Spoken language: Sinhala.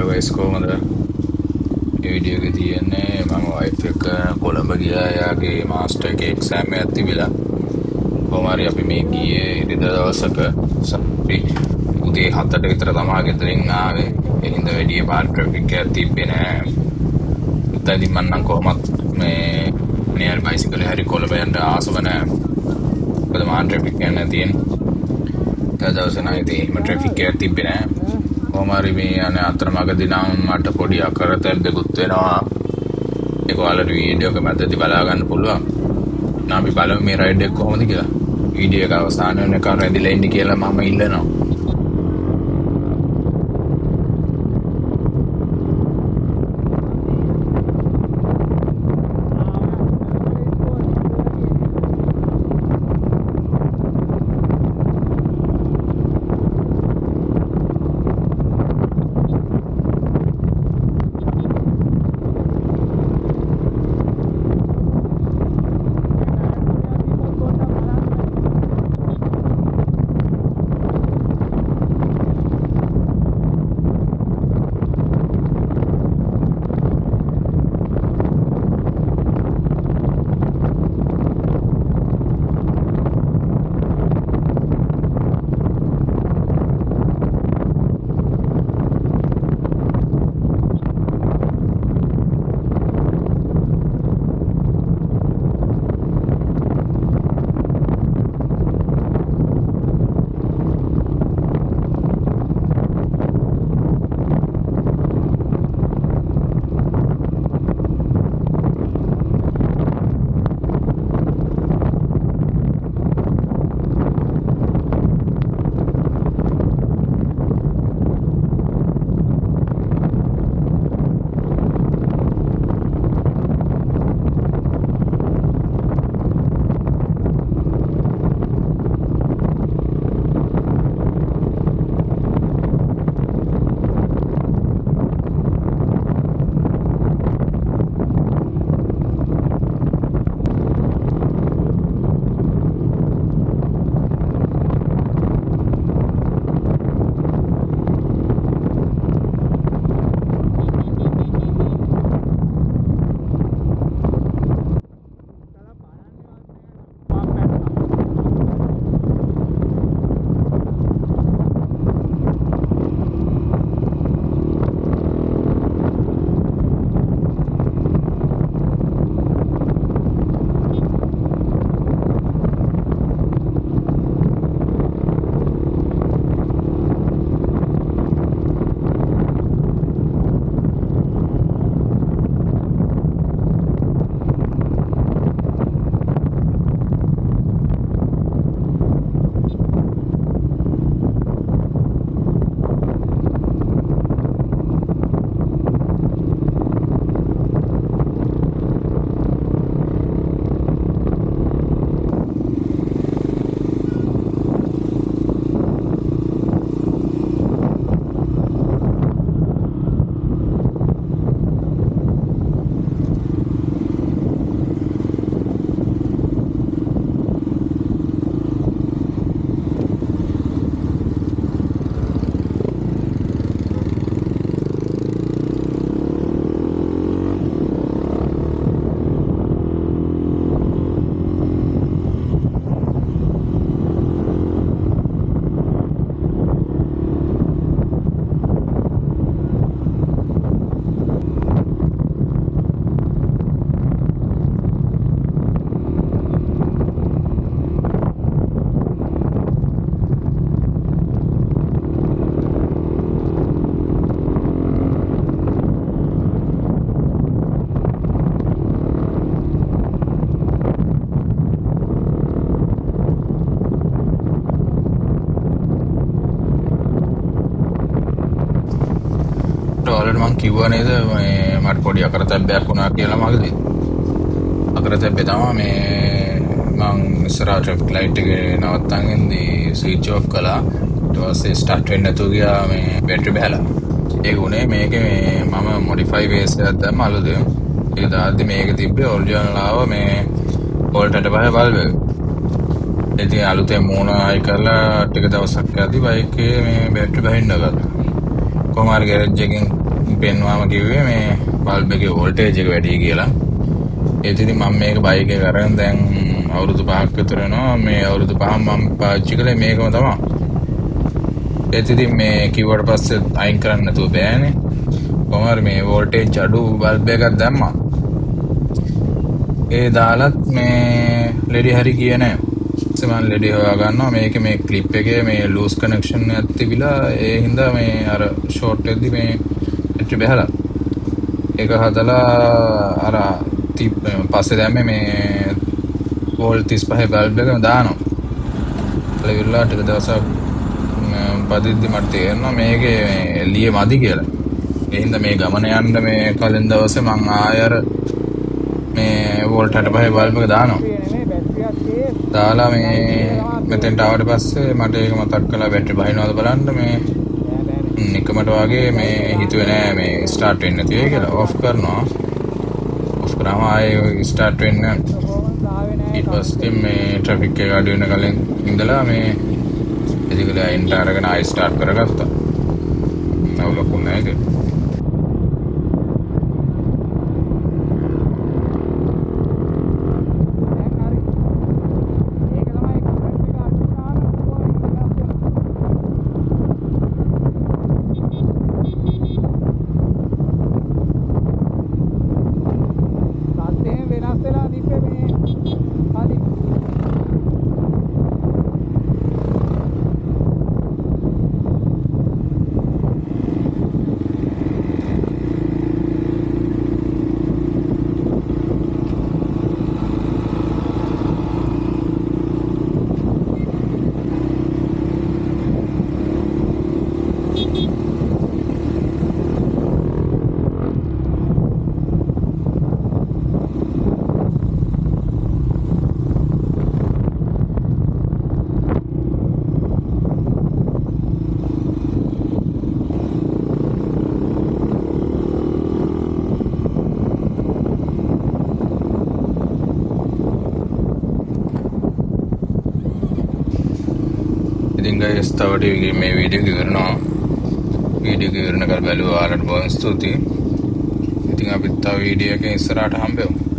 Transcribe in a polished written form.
හෙලෝ ගයිස් කොහමද? මේ වීඩියෝ එකේ තියෙන්නේ මම වයිෆ් එක්ක කොළඹ ගියා. එයාගේ මාස්ටර් එකේ එක්සෑම් එකක් තිබිලා. කොහොම හරි අපි මේ ගියේ ඉරිදා දවසක උදේ 7ට විතර තමයි ගෙදරින් ආවේ. ඒ හින්දා වැඩි පාර ට්‍රැෆික් එකක් තිබ්බේ නෑ. ඉතින් මම නම් කොහොමත් මේ නියර් බයිසිකල් හරි කොළඹ යන්න ආසව නෑ. මොකද මාන් ට්‍රැෆික් එක තියෙන. දවසේ නම් ඉතින් ට්‍රැෆික් එකක් තිබ්බේ නෑ. කොහොමරි මේ යන්නේ අතරමඟදී නම් මට පොඩි අකරතැබ්බෙකුත් වෙනවා. ඒක ඔයාලට වීඩියෝ එක මැදදී බලා ගන්න පුළුවන්. අපි බලමු මේ රයිඩ් එක කොහොමද කියලා. වීඩියෝ එක අවසාන වෙනකන් රැඳිලා ඉන්න කියලා මම ඉල්ලනවා. ඔයාලට මං කිව්වා නේද මේ මට පොඩි අකරතැබ්බයක් වුණා කියලා මගදී. අකරතැබ්බේ තමයි මේ මං ඉස්සරහ ට්‍රැෆික් ලයිට් එකේ නවත්තන් ඉඳි ස්විච් ඔෆ් කළා. ඊට පස්සේ ස්ටාර්ට් වෙන්නේ නැතුව ගියා මේ බැටරි බහැලා. ඒක උනේ මේකේ මේ මම මොඩිෆයි බේස් එකක් දැම්ම අලුතෙන්. ඒක දාද්දි මේක තිබ්බේ ඔරිජිනල් ආව මේ වෝල්ට් 8 බල්බ් එක. ඉතින් අලුතෙන් මූණ ආයි කරලා ටික දවසක් යද්දි බයික් එකේ මේ බැටරි බහින්න ගත්තා. කොහොම හරි ගෑරේජ් එකෙන් පෙන්වාම කිව්වේ මේ බල්බ් එකේ වෝල්ටේජ් එක වැඩි කියලා. ඒත් ඉතින් මම මේක බයික් එක අරන් දැන් අවුරුදු 5ක් විතර වෙනවා. මේ අවුරුදු 5ම මම පාවිච්චි කළේ මේකම තමයි. ඒත් ඉතින් මේ කිව්වට පස්සේ අයින් කරන්න නැතුව බෑනේ. කොහොමද මේ වෝල්ටේජ් අඩු බල්බ් එකක් දැම්මා. ඒ දාලත් මේ ලෙඩි හරි ගියේ නැහැ. මම ලෙඩි හොයා ගන්නවා. මේකේ මේ ක්ලිප් එකේ මේ ලූස් කනෙක්ෂන් එකක් තිබිලා ඒ හින්දා මේ අර ෂෝට් එකදී මේ ඇටි බහලා ඒක හදලා අර පස්සේ දැම්මේ මේ වෝල්ට් 35 බල්බ් එකම දානවා. ලෙවිලා ටික දවසක් පදිද්දි මට තේරෙනවා මේකේ එළිය මදි කියලා. ඒ හින්දා මේ ගමන යන්න මේ කලින් දවසේ මං ආයෙ මේ වෝල්ට් 65 බල්බ් එක දානවා. දාලා මේ මෙතෙන්ට ආවට පස්සේ මට ඒක මතක් කළා බැටරි බහිනවද බලන්න මේ නිකමට වගේ මේ හිතුවේ නෑ මේ ස්ටාර්ට් වෙන්නේ නැති වෙයි කියලා ඔෆ් කරනවා. ඔෆ් කරාම ආයේ ස්ටාර්ට් වෙන්නේ නැහැ. ඊට පස්සේ මේ ට්‍රැෆික් එක අඩු වෙන කලින් ඉඳලා මේ එදිගලා එන්ටර් අරගෙන ආයෙ ස්ටාර්ට් කරගත්තා. අවුලකුත් නැහැ ඒක. ඉතින් guys තව මේ වීඩියෝ එක ඉවරනවා. වීඩියෝ එක ඉවරන කල් බැලුවා. ඔයාලට බොහොම ස්තුතියි. ඉතින් අපි තව වීඩියෝ එකකින් ඉස්සරහට හම්බෙමු.